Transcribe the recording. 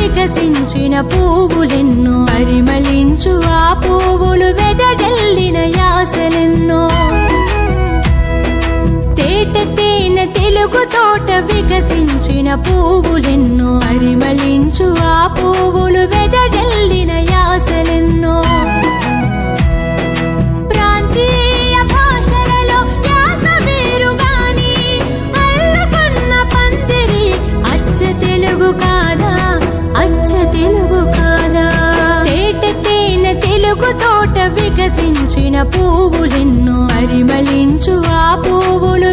వికసించిన పువ్వులెన్నో పరిమళించు ఆ పువ్వులు వెదజల్లిన యాసలెన్నో తేట తేనె తెలుగు తోట వికసించిన పువ్వులెన్నో పరిమళించు ఆ పువ్వులు వెదజల్లిన యాసలెన్నో ప్రాంతీయ భాషలలో యాస వేరుగాని అల్లుకున్న పందిరి అచ్చ తెలుగు కాదా అచ్చ తెలుగు కాదా తేట తేనె తెలుగు తోట వికసించిన పువ్వులెన్నో పరిమళించు ఆ పువ్వులు